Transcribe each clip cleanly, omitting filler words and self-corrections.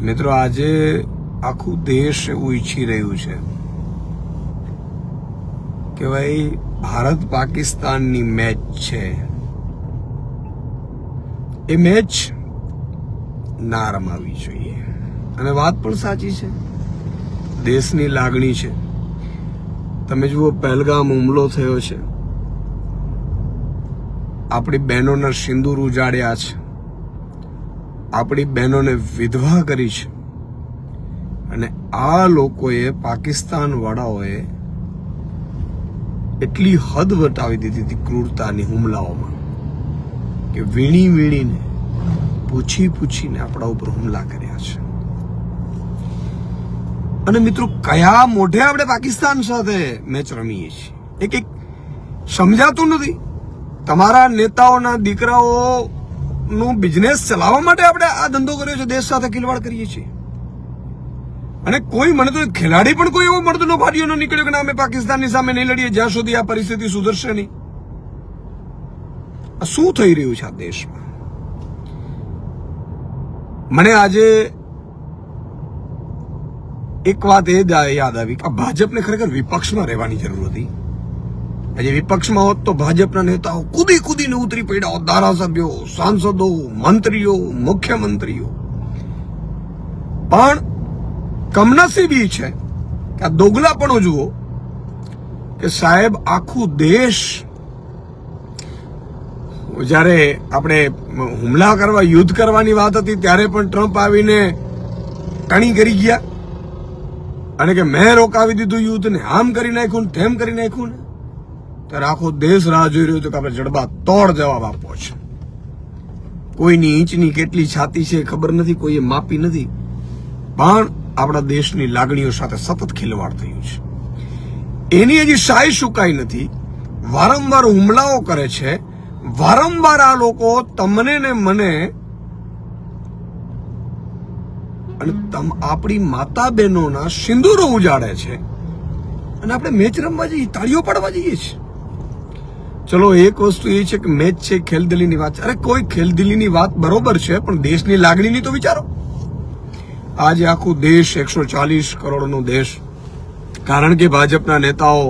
મિત્રો આજે આખું દેશ એવું ઈચ્છી રહ્યું છે કે ભાઈ ભારત પાકિસ્તાનની મેચ છે, એ મેચ ના રમાવી જોઈએ. અને વાત પણ સાચી છે, દેશની લાગણી છે. તમે જુઓ, પહેલગામ હુમલો થયો છે, આપણી બહેનોના સિંદૂર ઉજાડ્યા છે, આપણી બહેનોને વિધવા કરી છે, અને આ લોકોએ, પાકિસ્તાન વાળાઓએ એટલી હદ વટાવી દીધી હતી ક્રૂરતાની હુમલાઓમાં કે વીણી વીણીને, પૂછી પૂછીને આપણા ઉપર હુમલા કર્યા છે. અને મિત્રો, કયા મોઢે આપણે પાકિસ્તાન સાથે મેચ રમીએ છીએ? એક સમજાતું નથી. તમારા નેતાઓના દીકરાઓનું બિઝનેસ ચલાવવા માટે આપણે આ ધંધો કર્યો છે, દેશ સાથે ખિલવાડ કરીએ છીએ. અને કોઈ, મને તો ખેલાડી પણ કોઈ એવો મળતો ફાટ્યો ન નીકળ્યો કે ના, અમે પાકિસ્તાનની સામે નહીં લડીએ જ્યાં સુધી આ પરિસ્થિતિ સુધરશે નહીં. આ શું થઈ રહ્યું છે આ દેશમાં? મને આજે એક વાત એ યાદ આવી કે ભાજપને ખરેખર વિપક્ષમાં રહેવાની જરૂર હતી. આજે વિપક્ષમાં હોત તો ભાજપના નેતાઓ કૂદી કૂદીને ઉતરી પડ્યા હોત, ધારાસભ્યો, સાંસદો, મંત્રીઓ, મુખ્યમંત્રીઓ. પણ કમનસીબી છે કે આ દોગલાપણું જુઓ કે સાહેબ, આખું દેશ, જ્યારે આપણે હુમલા કરવા, યુદ્ધ કરવાની વાત હતી ત્યારે પણ ટ્રમ્પ આવીને ટણી કરી ગયા અને કે મેં રોકાવી દીધું યુદ્ધને, આમ કરી નાખ્યું ને તેમ કરી નાખ્યું ને. ત્યારે આખો દેશ રાહ જોઈ રહ્યો હતો કે આપણે જડબા તોડ જવાબ આપવો છે. કોઈની ઇંચની કેટલી છાતી છે ખબર નથી, કોઈએ માપી નથી, પણ આપણા દેશની લાગણીઓ સાથે સતત ખિલવાડ થયું છે. એની હજી શાઈ સુકાઈ નથી. વારંવાર હુમલાઓ કરે છે, વારંવાર આ લોકો તમને ને મને અને આપણી માતા બહેનોના સિંદૂરો ઉજાડે છે, અને આપણે મેચ રમવા જઈએ, તાળીઓ પાડવા જઈએ છીએ. ચલો, એક વસ્તુ એ છે કે મેચ છે, ખેલદિલીની વાત છે. અરે કોઈ ખેલદિલીની વાત બરોબર છે, પણ દેશની લાગણીની તો વિચારો. આજે આખું દેશ 140 કરોડનો દેશ, કારણ કે ભાજપના નેતાઓ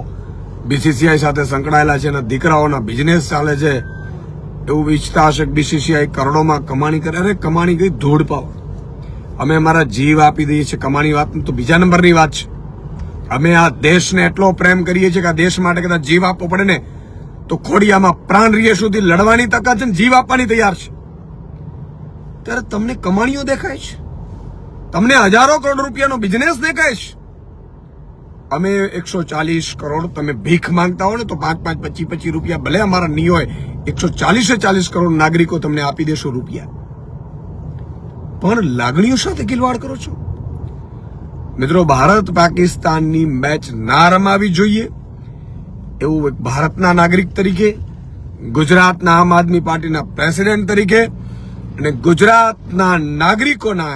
બીસીસીઆઈ સાથે સંકળાયેલા છે, એના દીકરાઓના બિઝનેસ ચાલે છે, એવું ઈચ્છતા હશે કે બીસીસીઆઈ કરોડોમાં કમાણી કરે. અરે કમાણી ગઈ ધૂળ પાવ. અમે અમારા જીવ આપી દઈએ છીએ. કમાણી વાત તો બીજા નંબરની વાત છે. અમે આ દેશને એટલો પ્રેમ કરીએ છીએ કે આ દેશ માટે કદાચ જીવ આપવો પડે ને તો ખોડિયામાં પ્રાણ રીએ સુધી લડવાની તાકાત છે ને જીવ આપવાની તૈયાર છે. ત્યારે તમને કમાણીઓ દેખાય છે, તમને હજારો કરોડ રૂપિયાનો બિઝનેસ દેખાય છે. અમે 140 કરોડ, તમે ભીખ માંગતા હો ને તો 5-5, 25-25 રૂપિયા ભલે અમારા નહીં હોય, 140 કરોડ નાગરિકો તમને આપી દેશો રૂપિયા, પણ લાગણીઓ સાથે ખિલવાડ કરો છો. મિત્રો, ભારત પાકિસ્તાનની મેચ ના રમાવી જોઈએ એવું એક ભારતના નાગરિક તરીકે, ગુજરાતના આમ આદમી પાર્ટીના પ્રેસિડેન્ટ તરીકે અને ગુજરાતના નાગરિકોના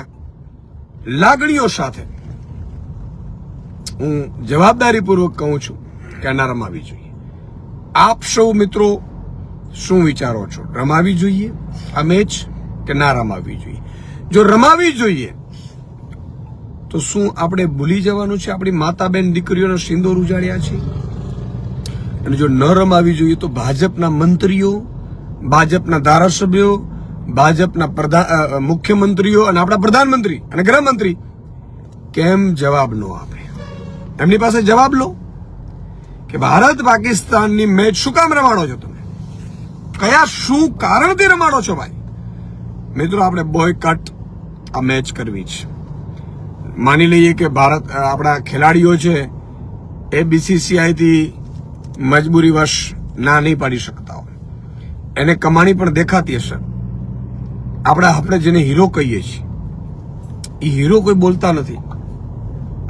લાગણીઓ સાથે હું જવાબદારીપૂર્વક કહું છું કે ના રમાવી જોઈએ. આપ સૌ મિત્રો શું વિચારો છો? રમાવી જોઈએ આ મેચ કે ના રમાવી જોઈએ? જો રમાવી જોઈએ તો શું આપણે ભૂલી જવાનું છે આપણી માતા બેન દીકરીઓનો સિંદૂર ઉજાડ્યા છે? અને જો ન રમાવી જોઈએ તો ભાજપના મંત્રીઓ, ભાજપના ધારાસભ્યો, ભાજપના મુખ્યમંત્રીઓ અને આપણા પ્રધાનમંત્રી અને ગૃહમંત્રી કેમ જવાબ ન આપે? એમની પાસે જવાબ લો કે ભારત પાકિસ્તાનની મેચ શું કામ રમાડો છો તમે? કયા શું કારણથી રમાડો છો ભાઈ? મિત્રો, આપણે બોયકટ આ મેચ કરવી છે. માની લઈએ કે ભારત, આપણા ખેલાડીઓ છે એ બીસીસીઆઈ થી મજબૂરીવશ ના નહીં પાડી શકતા હોય, એને કમાણી પણ દેખાતી હશે. આપણે જેને હીરો કહીએ છીએ એ હીરો કોઈ બોલતા નથી.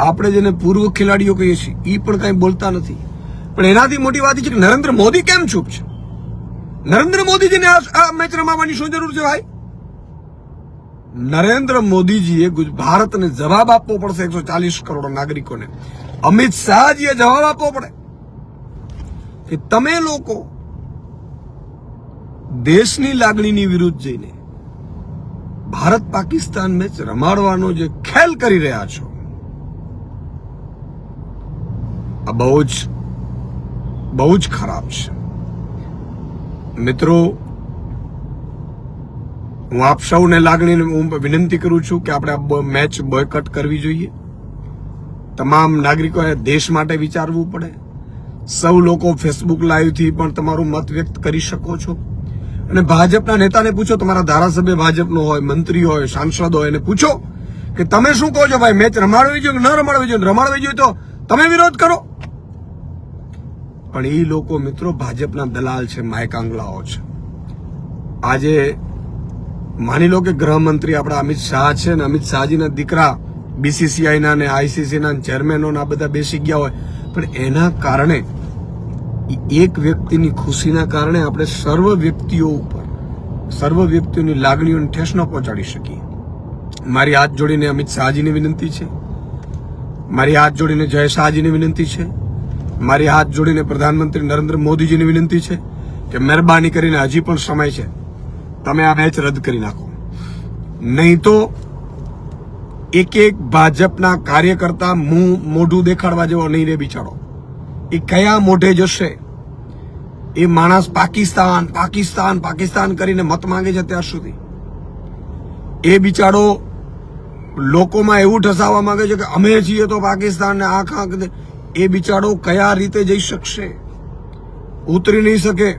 આપણે જેને પૂર્વ ખેલાડીઓ કહીએ છીએ એ પણ કઈ બોલતા નથી. પણ એનાથી મોટી વાત એ છે કે નરેન્દ્ર મોદી કેમ ચૂપ છે? નરેન્દ્ર મોદીજીને આ મેચ રમાવાની શું જરૂર છે ભાઈ? નરેન્દ્ર મોદીજીએ ભારતને જવાબ આપવો પડશે, 140 કરોડ નાગરિકોને. અમિત શાહજીએ જવાબ આપવો પડે કે તમે લોકો દેશની લાગણીની વિરુદ્ધ જઈને ભારત પાકિસ્તાન મેચ રમાડવાનો જે ખેલ કરી રહ્યા છો, આ બહુ જ ખરાબ છે મિત્રો. હું આપ સૌને વિનંતી કરું છું કે આપણે આ મેચ બોયકટ કરવી જોઈએ. તમામ નાગરિકોએ દેશ માટે વિચારવું પડે. સૌ લોકો ફેસબુક લાઈવથી પણ તમારું મત વ્યક્ત કરી શકો છો. અને ભાજપના નેતાને પૂછો, તમારા ધારાસભ્ય ભાજપનો હોય, મંત્રી હોય, સાંસદ હોય, એને પૂછો કે તમે શું કહો છો ભાઈ, મેચ રમાડવી જોઈએ કે ન રમાડવી જોઈએ? રમાડવી જોઈએ તો તમે વિરોધ કરો. પણ એ લોકો મિત્રો ભાજપના દલાલ છે, માયકાંગલાઓ છે. આજે માની લો કે ગૃહમંત્રી આપણા અમિત શાહ છે ને અમિત શાહજીના દીકરા બીસીસીઆઈના ને આઈસીસીના ચેરમેનો આ બધા બેસી ગયા હોય, પણ એના કારણે એક વ્યક્તિની ખુશીના કારણે આપણે સર્વ વ્યક્તિઓની લાગણીઓને ઠેસ ન પહોંચાડી શકીએ. મારી હાથ જોડીને અમિત શાહજીની વિનંતી છે, મારી હાથ જોડીને જય શાહજીની વિનંતી છે, મારી હાથ જોડીને પ્રધાનમંત્રી નરેન્દ્ર મોદીજીની વિનંતી છે કે મહેરબાની કરીને હજી પણ સમય છે, તમે આ મેચ રદ કરી નાખો. નહીં તો એક ભાજપના કાર્યકર્તા મોઢું દેખાડવા જેવો નહીં રે બિચારો. એ કયા મોઢે જશે? એ માણસ પાકિસ્તાન પાકિસ્તાન પાકિસ્તાન કરીને મત માંગે છે ત્યાં સુધી. એ બિચારો લોકોમાં એવું ઠસાવવા માંગે છે કે અમે છીએ તો પાકિસ્તાન ને આખા. એ બિચારો કયા રીતે જઈ શકશે? ઉતરી નહીં શકે.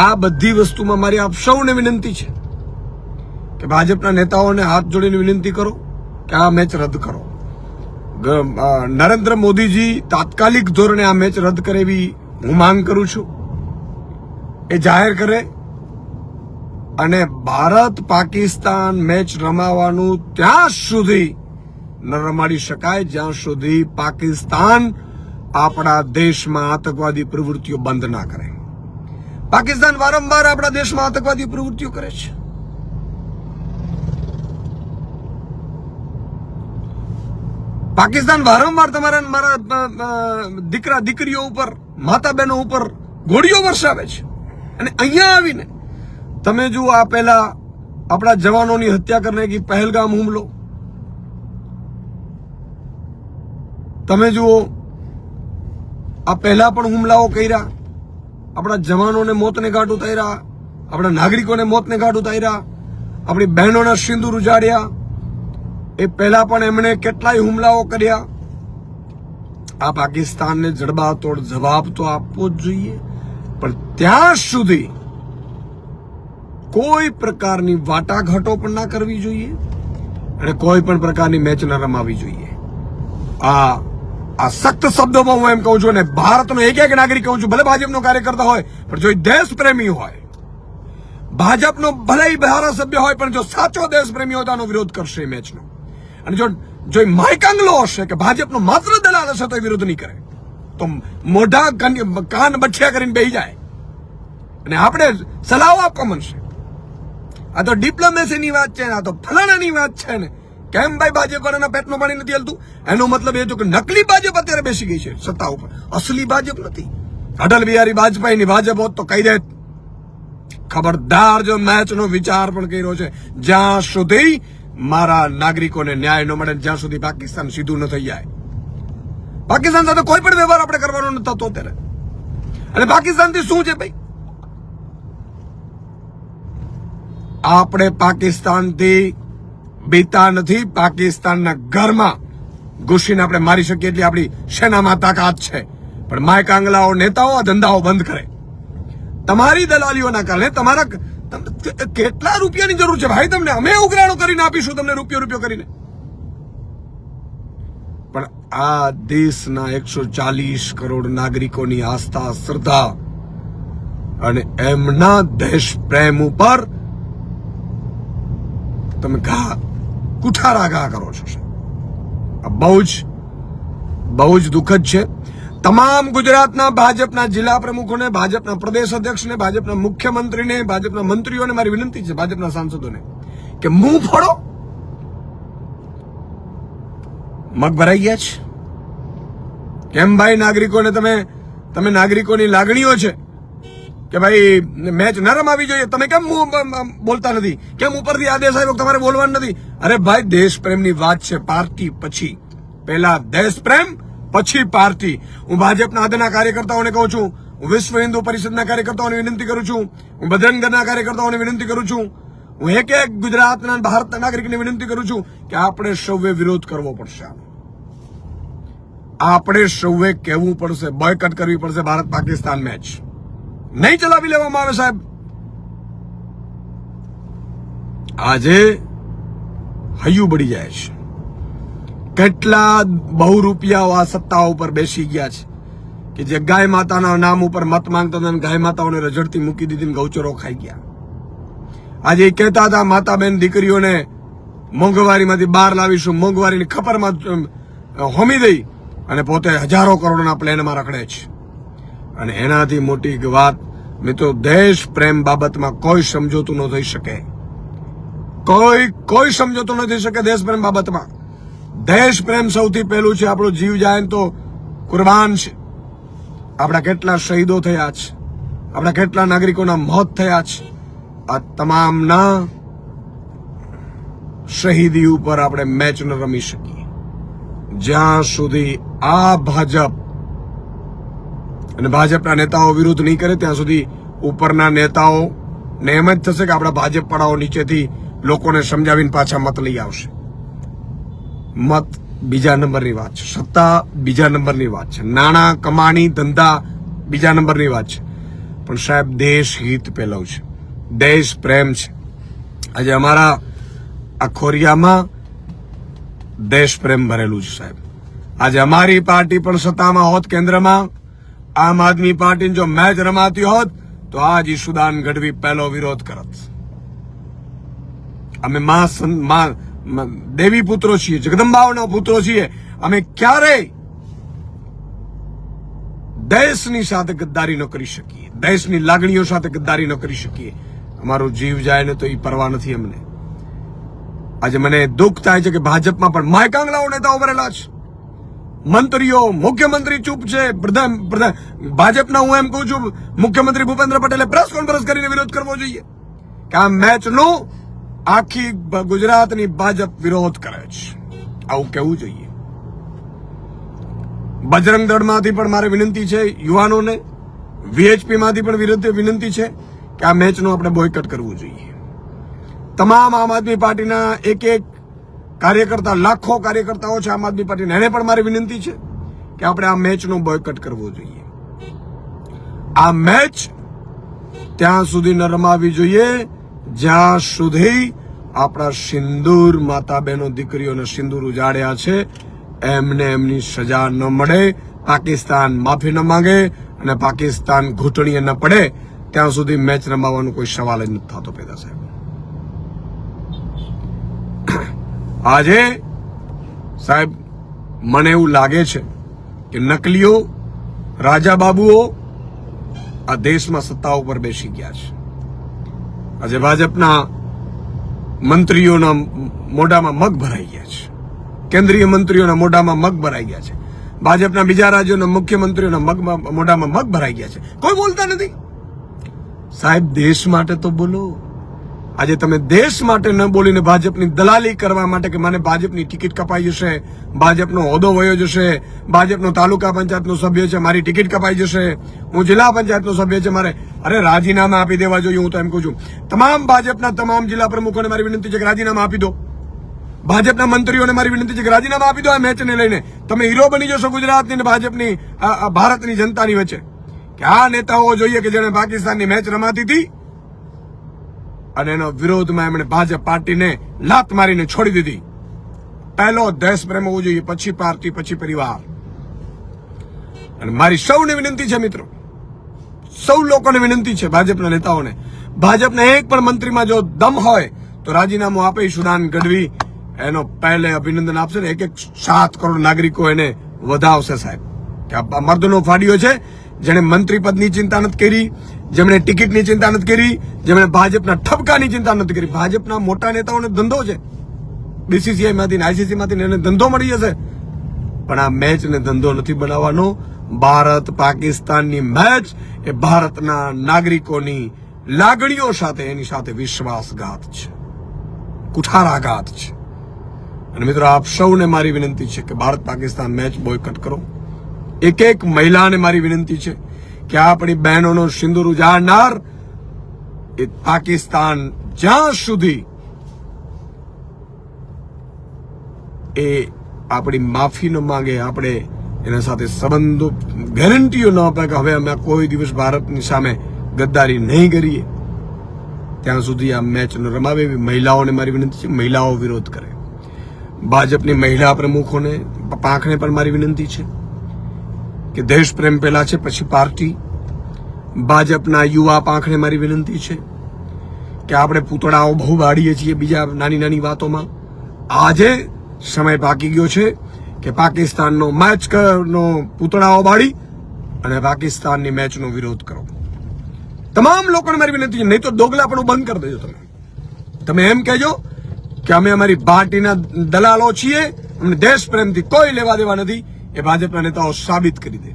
આ બધી વસ્તુમાં મારી આપ સૌને વિનંતી છે કે ભાજપના નેતાઓને હાથ જોડીને વિનંતી કરો કે આ મેચ રદ કરો. નરેન્દ્ર મોદીજી તાત્કાલિક ધોરણે આ મેચ રદ કરે એવી હું માંગ કરું છું. એ જાહેર કરે અને ભારત પાકિસ્તાન મેચ રમાવાનું ત્યાં સુધી ન રમાડી શકાય જ્યાં સુધી પાકિસ્તાન આપણા દેશમાં આતંકવાદી પ્રવૃત્તિઓ બંધ ના કરે. પાકિસ્તાન વારંવાર આપણા દેશમાં આતંકવાદી પ્રવૃત્તિઓ કરે છે. પાકિસ્તાન વારંવાર મારા દીકરા દીકરીઓ ઉપર, માતા બહેનો ઉપર ગોળીઓ વરસાવે છે. અને અહીંયા આવીને તમે જુઓ, આ પહેલા આપણા જવાનોની હત્યા કરને કી પહેલગામ હુમલો, તમે જુઓ આ પહેલા પણ હુમલાઓ કર્યા, આપણા જવાનોને મોતને ઘાટ ઉતાર્યા, આપણા નાગરિકોને મોતને ઘાટ ઉતાર્યા, આપણી બહેનોના સિંદૂર ઉજાડ્યા. એ પહેલા પણ એમણે કેટલાય હુમલાઓ કર્યા. આ પાકિસ્તાનને જડબાતોડ જવાબ તો આપવો જ જોઈએ, પણ ત્યાં સુધી કોઈ પ્રકારની વાટાઘાટો પણ ના કરવી જોઈએ અને કોઈ પણ પ્રકારની મેચ ન રમાવી જોઈએ. આ સખ્ત શબ્દોમાં હું એમ કહું છું, અને ભારતનો એક નાગરિક કહું છું, ભલે ભાજપનો કાર્યકર્તા હોય પણ જો દેશ પ્રેમી હોય, ભાજપનો ભલે ધારાસભ્ય હોય પણ જો સાચો દેશ પ્રેમી હોય તો આનો વિરોધ કરશે એ મેચનો. અને જો માયકાંગલો હશે કે ભાજપનો માત્ર દલાલ હશે તો એ વિરોધ નહીં કરે, તો મોઢા કાન બઠિયા કરીને બેસી જાય અને આપણે સલાહ આપવા માંડશે. આ તો ડિપ્લોમેસીની વાત છે, આ તો ફલાણાની વાત છે ને. કેમ ભાઈ ભાજપ વાળાના પેટનું પાણી નથી હલતું? એનો મતલબ એ છે કે નકલી ભાજપ અત્યારે બેસી ગઈ છે સત્તા ઉપર, અસલી ભાજપ નથી. અટલ બિહારી વાજપેયીની ભાજપ હોત તો કહી દે ખબરદાર. જો મેચનો વિચાર પણ કર્યો છે, જ્યાં સુધી મારા નાગરિકોને ન્યાય ન મળે, જ્યાં સુધી પાકિસ્તાન સીધું ન થઈ જાય. પાકિસ્તાન સાથે કોઈ પણ વ્યવહાર આપણે કરવાનો નથી થતો અત્યારે. અને પાકિસ્તાનથી શું છે ભાઈ? આપણે પાકિસ્તાનથી બીતા નથી. પાકિસ્તાનના ઘરમાં ઘૂસીને આપણે મારી શકીએ એટલી આપણી સેનામાં તાકાત છે. પણ માયકાંગલાઓ નેતાઓ આ ધંધાઓ બંધ કરે. તમારી દલાલીઓના કારણે તમારા કેટલા રૂપિયાની જરૂર છે ભાઈ તમને? અમે ઉઘરાણો કરીને આપીશું તમને રૂપિયો કરીને. પણ આ દેશના 140 કરોડ નાગરિકોની આસ્થા, શ્રદ્ધા અને એમના દેશ પ્રેમ ઉપર તમે કુઠારા ઘા કરો છો. આ બહુ જ દુઃખદ છે. તમામ ગુજરાતના ભાજપના જિલ્લા પ્રમુખોને, ભાજપના પ્રદેશ અધ્યક્ષને, ભાજપના મુખ્યમંત્રીને, ભાજપના મંત્રીઓને મારી વિનંતી છે, ભાજપના સાંસદોને, કે મુંહ ફોડો. મગ ભરાઈ ગયા છે. કેમ ભાઈ? નાગરિકોને તમે નાગરિકોની લાગણીઓ છે કે ભાઈ મેચ ન રમાવી જોઈએ, તમે કેમ બોલતા નથી, કેમ ઉપરથી આદેશ આવ્યો તમારે બોલવાનું નથી? અરે ભાઈ, દેશ પ્રેમની વાત છે, પાર્ટી પછી. પહેલા દેશ પ્રેમ, પછી પાર્ટી. હું ભાજપના આદરના કાર્યકર્તાઓને કહું છું, હું વિશ્વ હિન્દુ પરિષદના કાર્યકર્તાઓને વિનંતી કરું છું, હું બજરંગ દળના કાર્યકર્તાઓને વિનંતી કરું છું, હું એક ગુજરાતના ભારતના નાગરિકને વિનંતી કરું છું કે આપણે સૌએ વિરોધ કરવો પડશે. આપણે સૌએ કહેવું પડશે, બોયકટ કરવી પડશે ભારત પાકિસ્તાન મેચ. નહીં ચલાવી લેવામાં આવે સાહેબ. આજે હૈયું બળી જાય છે. કેટલા બહુ રૂપિયાઓ આ સત્તાઓ ઉપર બેસી ગયા છે કે જે ગાય માતાના નામ ઉપર મત માંગતા હતા, ગાય માતાઓને રજડતી મૂકી દીધી, ગૌચરો ખાઈ ગયા. આજે એ કહેતા હતા માતા બેન દીકરીઓને મોંઘવારીમાંથી બહાર લાવીશું, મોંઘવારીની ખપરમાં હોમી દઈ, અને પોતે હજારો કરોડના પ્લેનમાં રખડે છે. અને એનાથી મોટી વાત મિત્રો, દેશ પ્રેમ બાબતમાં કોઈ સમજોતું ન થઈ શકે. કોઈ સમજોતું ન થઈ શકે દેશ પ્રેમ બાબતમાં. દેશ પ્રેમ સૌથી પહેલું છે. આપણો જીવ જાય તો કુરબાન છે. આપણા કેટલા શહીદો થયા છે, આપણા કેટલા નાગરિકોના મોત થયા છે. આ તમામના શહીદી ઉપર આપણે મેચ ન રમી શકીએ જ્યાં સુધી આ ભાજપ અને ભાજપના નેતાઓ વિરુદ્ધ નહીં કરે ત્યાં સુધી ઉપરના નેતાઓને એમ જ થશે કે આપણા ભાજપ પડાઓ નીચેથી લોકોને સમજાવીને પાછા મત લઈ આવશે. મત બીજા નંબરની વાત છે, સત્તા બીજા નંબરની વાત છે, નાણાં કમાણી ધંધા બીજા નંબરની વાત છે, પણ સાહેબ દેશ હિત પેલું છે, દેશ પ્રેમ છે. આજે અમારા આ ખોરિયામાં દેશ પ્રેમ ભરેલું છે સાહેબ. આજે અમારી પાર્ટી પણ સત્તામાં હોત કેન્દ્રમાં, આમ આદમી પાર્ટી જો મેચ રમાતી હોત તો આજ ઈશુદાન ગઢવી પહેલો વિરોધ કરત. અમે દેવી પુત્રો છીએ, જગદંબાઓના પુત્રો છીએ. અમે ક્યારેય દેશની સાથે ગદ્દારી ન કરી શકીએ, દેશની લાગણીઓ સાથે ગદ્દારી ન કરી શકીએ. અમારો જીવ જાય ને તો એ પરવા નથી અમને. આજે મને દુઃખ થાય છે કે ભાજપમાં પણ માયકાંગલાઓ નેતાઓ ભરેલા છે, મંત્રીઓ, મુખ્યમંત્રી ચૂપ છે. ભાજપના હું એમ કહું છું, મુખ્યમંત્રી ભૂપેન્દ્ર પટેલે પ્રેસ કોન્ફરન્સ કરીને વિરોધ કરવો જોઈએ કે આ મેચનો આખી ગુજરાતની ભાજપ વિરોધ કરે છે. આવું કહેવું જોઈએ. બજરંગ દળમાંથી પણ મારે વિનંતી છે, યુવાનોને, વીએચપી માંથી પણ વિનંતી છે કે આ મેચનું આપણે બોયકટ કરવું જોઈએ. તમામ આમ આદમી પાર્ટીના એક કાર્યકર્તા, લાખો કાર્યકર્તાઓ છે આમ આદમી પાર્ટીના, એને પણ મારી વિનંતી છે કે આપણે આ મેચનું બોયકટ કરવું જોઈએ. આ મેચ ત્યાં સુધી ન રમાવી જોઈએ જ્યાં સુધી આપણા સિંદૂર માતા બહેનો દીકરીઓને સિંદૂર ઉજાડ્યા છે એમને એમની સજા ન મળે, પાકિસ્તાન માફી ન માંગે અને પાકિસ્તાન ઘૂંટણીએ ન પડે ત્યાં સુધી મેચ રમાવાનો કોઈ સવાલ જ નથી થતો પેદા સાહેબ. આજે સાહેબ મને એવું લાગે છે કે નકલીઓ, રાજા બાબુઓ આ દેશમાં સત્તા ઉપર બેસી ગયા છે. આજે ભાજપના મંત્રીઓના મોઢામાં મગ ભરાઈ ગયા છે, કેન્દ્રીય મંત્રીઓના મોઢામાં મગ ભરાઈ ગયા છે, ભાજપના બીજા રાજ્યોના મુખ્યમંત્રીઓના મોઢામાં મગ ભરાઈ ગયા છે. કોઈ બોલતા નથી સાહેબ. દેશ માટે તો બોલો. આજે તમે દેશ માટે ન બોલીને ભાજપની દલાલી કરવા માટે કે મને ભાજપની ટિકિટ કપાઈ જશે, ભાજપનો હોદ્દો વયો જશે, ભાજપનો તાલુકા પંચાયતનો સભ્ય છે મારી ટિકિટ કપાઈ જશે, હું જિલ્લા પંચાયતનો સભ્ય છે મારે, અરે રાજીનામા આપી દેવા જોઈએ. હું તો એમ કહું છું તમામ ભાજપના તમામ જિલ્લા પ્રમુખોને મારી વિનંતી છે કે રાજીનામા આપી દો. ભાજપના મંત્રીઓને મારી વિનંતી છે કે રાજીનામા આપી દો. આ મેચને લઈને તમે હીરો બની જશો ગુજરાતની અને ભાજપની, ભારતની જનતાની વચ્ચે કે આ નેતાઓ જોઈએ કે જેને પાકિસ્તાનની મેચ રમાતી હતી અને એનો વિરોધમાં એમણે ભાજપ પાર્ટીને લાત મારીને છોડી દીધી. પહેલો દેશ પ્રેમ હોવું જોઈએ, પછી પાર્ટી, પછી પરિવાર. અને મારી સૌને વિનંતી છે મિત્રો, સૌ લોકોને વિનંતી છે, ભાજપના નેતાઓને, ભાજપના એક પણ મંત્રીમાં જો દમ હોય તો રાજીનામું આપે. ઈશુદાન ગઢવી એનો પહેલે અભિનંદન આપશે ને 7 કરોડ નાગરિકો એને વધાવશે સાહેબ. કે આ મર્દનો ફાડ્યો છે જેણે મંત્રી પદની ચિંતા નથી કરી, જેમણે ટિકિટની ચિંતા નથી કરી, જેમણે ભાજપના ઠપકાની ચિંતા નથી કરી. ભાજપના મોટા નેતાઓને ધંધો છે, બીસીસીઆઈ માંથી, આઈસીસી માંથી એને ધંધો મળી જશે, પણ આ મેચને ધંધો નથી બનાવવાનો. ભારત પાકિસ્તાનની મેચ એ ભારતના નાગરિકોની લાગણીઓ સાથે એની સાથે વિશ્વાસઘાત છે, કુઠારાઘાત છે. અને મિત્રો આપ સૌને મારી વિનંતી છે કે ભારત પાકિસ્તાન મેચ બોયકટ કરો. એક એક મહિલાને મારી વિનંતી છે કે આપણી બહેનોનો સિંદૂર ઉજાડનાર એ પાકિસ્તાન જ્યાં સુધી એ આપણી માફી ન માંગે, આપણે એના સાથે સંબંધો ગેરંટીઓ ન આપે કે હવે અમે કોઈ દિવસ ભારતની સામે ગદ્દારી નહીં કરીએ, ત્યાં સુધી આ મેચ ન રમાવે. એવી મહિલાઓને મારી વિનંતી છે, મહિલાઓ વિરોધ કરે. ભાજપની મહિલા પ્રમુખોને પાંખને પણ મારી વિનંતી છે કે દેશ પ્રેમ પહેલા છે પછી પાર્ટી. ભાજપના યુવા પાંખને મારી વિનંતી છે કે આપણે પૂતળાઓ બહુ બાળીએ છીએ બીજા નાની નાની વાતોમાં. આજે સમય પાકી ગયો છે કે પાકિસ્તાનનો મેચનો પૂતળાઓ બાળી અને પાકિસ્તાનની મેચનો વિરોધ કરો. તમામ લોકોને મારી વિનંતી છે, નહીં તો દોગલાપણું બંધ કરી દેજો. તમે એમ કહેજો કે અમે અમારી પાર્ટીના દલાલો છીએ, અમને દેશ પ્રેમથી કોઈ લેવા દેવા નથી. એ ભાજપના નેતાઓ સાબિત કરી દે.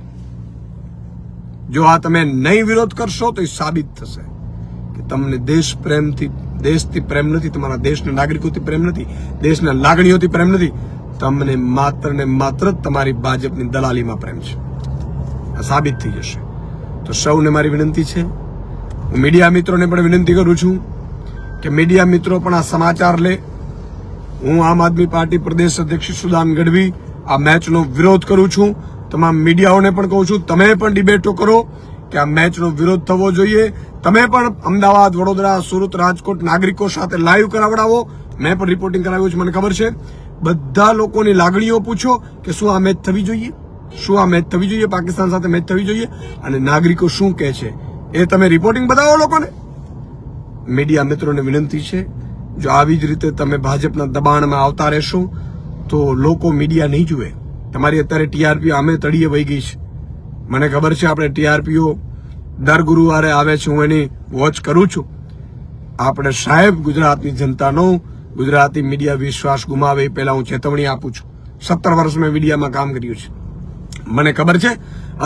જો આ તમે નહીં વિરોધ કરશો તો એ સાબિત થશે કે તમને દેશથી પ્રેમ નથી, તમારા દેશના નાગરિકોથી પ્રેમ નથી, દેશના લાગણીઓથી પ્રેમ નથી. તમને માત્ર ને માત્ર તમારી ભાજપની દલાલીમાં પ્રેમ છે. આ સાબિત થઈ જશે. તો સૌને મારી વિનંતી છે, હું મીડિયા મિત્રોને પણ વિનંતી કરું છું કે મીડિયા મિત્રો પણ આ સમાચાર લે. હું આમ આદમી પાર્ટી પ્રદેશ અધ્યક્ષ સુદાન ગઢવી આ મેચનો વિરોધ કરું છું. તમામ મીડિયાઓને પણ કહું છું, તમે પણ ડિબેટો કરો કે આ મેચનો વિરોધ થવો જોઈએ. તમે પણ અમદાવાદ, વડોદરા, સુરત, રાજકોટ નાગરિકો સાથે લાઈવ કરાવડાવો. મેં પણ રિપોર્ટિંગ કરાવ્યું છે, મને ખબર છે. બધા લોકોની લાગણીઓ પૂછો કે શું આ મેચ થવી જોઈએ, શું આ મેચ થવી જોઈએ, પાકિસ્તાન સાથે મેચ થવી જોઈએ, અને નાગરિકો શું કહે છે એ તમે રિપોર્ટિંગ બતાવો લોકોને. મીડિયા મિત્રોને વિનંતી છે, જો આવી જ રીતે તમે ભાજપના દબાણમાં આવતા રહેશો તો લોકો મીડિયા નહીં જુએ. તમારી અત્યારે ટીઆરપી આમે તળિયે વહી ગઈ છે. મને ખબર છે આપણે ટીઆરપીઓ દર ગુરુવારે આવે છે, હું એની વોચ કરું છું. આપણે સાહેબ ગુજરાતની જનતાનો, ગુજરાતી મીડિયા વિશ્વાસ ગુમાવે એ પહેલા હું ચેતવણી આપું છું. 17 વર્ષ મેં મીડિયામાં કામ કર્યું છે. મને ખબર છે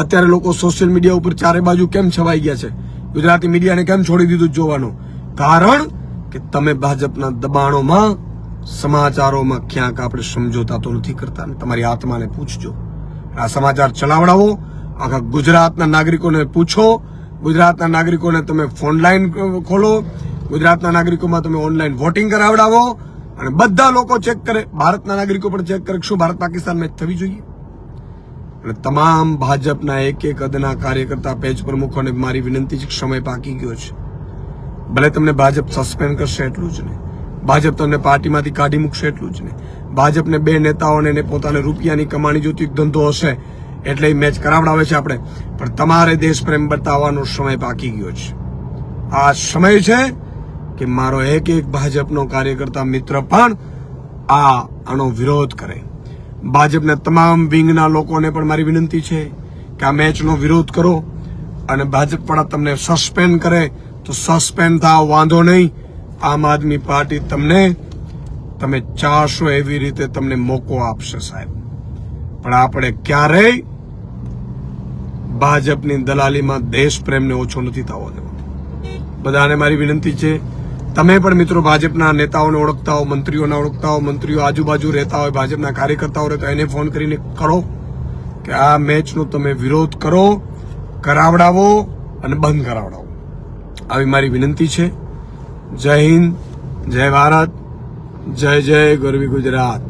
અત્યારે લોકો સોશિયલ મીડિયા ઉપર ચારે બાજુ કેમ છવાઈ ગયા છે, ગુજરાતી મીડિયાને કેમ છોડી દીધું જોવાનું. કારણ કે તમે ભાજપના દબાણોમાં, સમાચારોમાં ક્યાંક આપણે સમજોતા તો નથી કરતા. તમારી આત્માને પૂછજો. આ સમાચાર ચલાવડાવો, આખા ગુજરાતના નાગરિકોને પૂછો, ગુજરાતના નાગરિકોને તમે ફોન લાઈન ખોલો, ગુજરાતના નાગરિકોમાં તમે ઓનલાઈન વોટિંગ કરાવડાવો અને બધા લોકો ચેક કરે, ભારતના નાગરિકો પણ ચેક કરે શું ભારત પાકિસ્તાન મેચ થવી જોઈએ. અને તમામ ભાજપના એક અદના કાર્યકર્તા, પેજ પ્રમુખોને મારી વિનંતી છે કે સમય પાકી ગયો છે. ભલે તમને ભાજપ સસ્પેન્ડ કરશે એટલું જ નહીં, ભાજપ તમને પાર્ટીમાંથી કાઢી મૂકશે એટલું જ નહીં, ભાજપને બે નેતાઓને પોતાને રૂપિયાની કમાણી જોતી ધંધો હશે એટલે મેચ કરાવડાવે છે આપણે. પણ તમારે દેશ પ્રેમ બતાવવાનો સમય પાકી ગયો છે. આ સમય છે કે મારો એક ભાજપનો કાર્યકર્તા મિત્ર પણ આનો વિરોધ કરે. ભાજપના તમામ વિંગના લોકોને પણ મારી વિનંતી છે કે આ મેચનો વિરોધ કરો. અને ભાજપ પણ તમને સસ્પેન્ડ કરે તો સસ્પેન્ડ થાવ, વાંધો નહીં. આમ આદમી પાર્ટી તમે ચાહશો એવી રીતે તમને મોકો આપશે સાહેબ. પણ આપણે ક્યારેય ભાજપની દલાલીમાં દેશ પ્રેમને ઓછો નથી થવો દેવો. બધાને મારી વિનંતી છે, તમે પણ મિત્રો ભાજપના નેતાઓને ઓળખતા હો, મંત્રીઓને ઓળખતા હો, મંત્રીઓ આજુબાજુ રહેતા હોય, ભાજપના કાર્યકર્તાઓ રહેતા એને ફોન કરીને કરો કે આ મેચનો તમે વિરોધ કરો, કરાવડાવો અને બંધ કરાવડાવો. આવી મારી વિનંતી છે. જય હિન્દ, જય ભારત, જય જય ગરવી ગુજરાત.